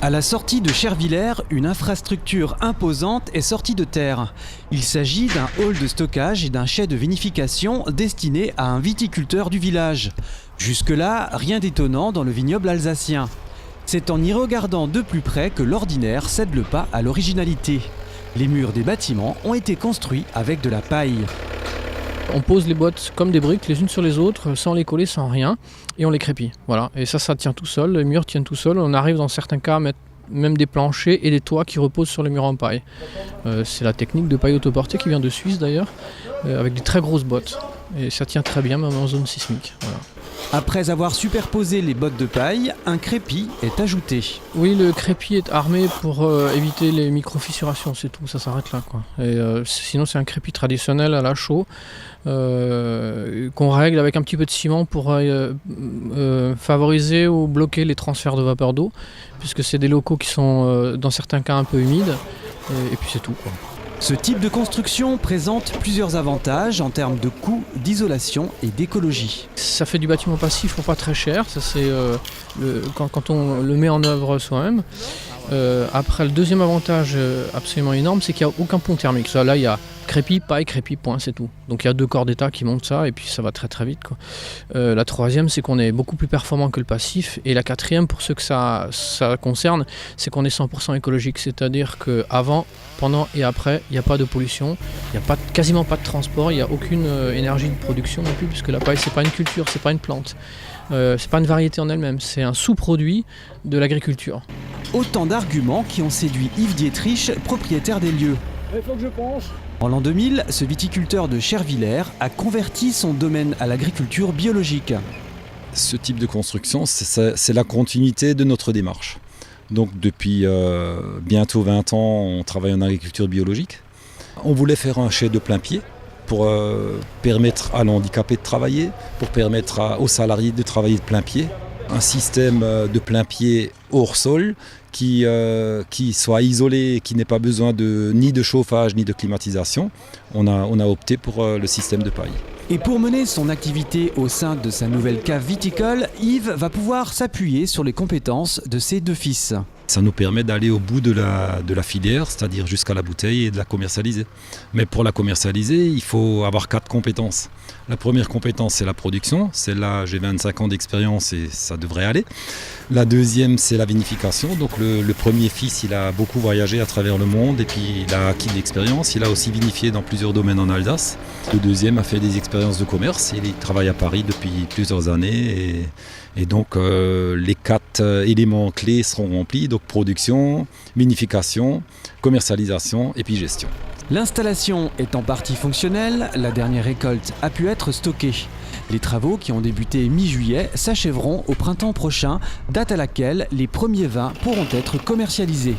À la sortie de Chervillers, une infrastructure imposante est sortie de terre. Il s'agit d'un hall de stockage et d'un chai de vinification destiné à un viticulteur du village. Jusque-là, rien d'étonnant dans le vignoble alsacien. C'est en y regardant de plus près que l'ordinaire cède le pas à l'originalité. Les murs des bâtiments ont été construits avec de la paille. On pose les boîtes comme des briques les unes sur les autres, sans les coller, sans rien, et on les crépit. Voilà. Et ça tient tout seul, les murs tiennent tout seuls. On arrive dans certains cas à mettre même des planchers et des toits qui reposent sur les murs en paille. C'est la technique de paille autoportée qui vient de Suisse d'ailleurs, avec des très grosses bottes. Et ça tient très bien même en zone sismique. Voilà. Après avoir superposé les bottes de paille, un crépi est ajouté. Oui, le crépi est armé pour éviter les micro-fissurations, c'est tout, ça s'arrête là, quoi. Et sinon c'est un crépi traditionnel à la chaux qu'on règle avec un petit peu de ciment pour favoriser ou bloquer les transferts de vapeur d'eau, puisque c'est des locaux qui sont dans certains cas un peu humides, et puis c'est tout, quoi. Ce type de construction présente plusieurs avantages en termes de coût, d'isolation et d'écologie. Ça fait du bâtiment passif pour pas très cher, ça c'est quand on le met en œuvre soi-même. Après, le deuxième avantage absolument énorme, c'est qu'il n'y a aucun pont thermique. Ça, là, il y a crépi, paille, crépi, point, c'est tout. Donc il y a 2 corps d'état qui montent ça et puis ça va très très vite, quoi. La troisième, c'est qu'on est beaucoup plus performant que le passif. Et la quatrième, pour ceux que ça concerne, c'est qu'on est 100% écologique. C'est-à-dire qu'avant, pendant et après, il n'y a pas de pollution, il n'y a quasiment pas de transport, il n'y a aucune énergie de production non plus, puisque la paille, c'est pas une culture, c'est pas une plante. C'est pas une variété en elle-même, c'est un sous-produit de l'agriculture. Autant d'arguments qui ont séduit Yves Dietrich, propriétaire des lieux. Il faut que je pense. En l'an 2000, ce viticulteur de Chervillers a converti son domaine à l'agriculture biologique. Ce type de construction, c'est la continuité de notre démarche. Donc depuis bientôt 20 ans, on travaille en agriculture biologique. On voulait faire un chai de plein pied pour permettre à l'handicapé de travailler, pour permettre aux salariés de travailler de plein pied. Un système de plein pied hors sol qui soit isolé, qui n'ait pas besoin ni de chauffage ni de climatisation. On a opté pour le système de paille. Et pour mener son activité au sein de sa nouvelle cave viticole, Yves va pouvoir s'appuyer sur les compétences de ses 2 fils. Ça nous permet d'aller au bout de la filière, c'est-à-dire jusqu'à la bouteille et de la commercialiser. Mais pour la commercialiser, il faut avoir 4 compétences. La première compétence, c'est la production. Celle-là, j'ai 25 ans d'expérience et ça devrait aller. La deuxième, c'est la vinification. Donc le premier fils, il a beaucoup voyagé à travers le monde et puis il a acquis de l'expérience. Il a aussi vinifié dans plusieurs domaines en Alsace. Le deuxième a fait des expériences de commerce. Il travaille à Paris depuis plusieurs années et donc les 4 éléments clés seront remplis. Donc production, vinification, commercialisation et puis gestion. L'installation est en partie fonctionnelle, la dernière récolte a pu être stockée. Les travaux qui ont débuté mi-juillet s'achèveront au printemps prochain, date à laquelle les premiers vins pourront être commercialisés.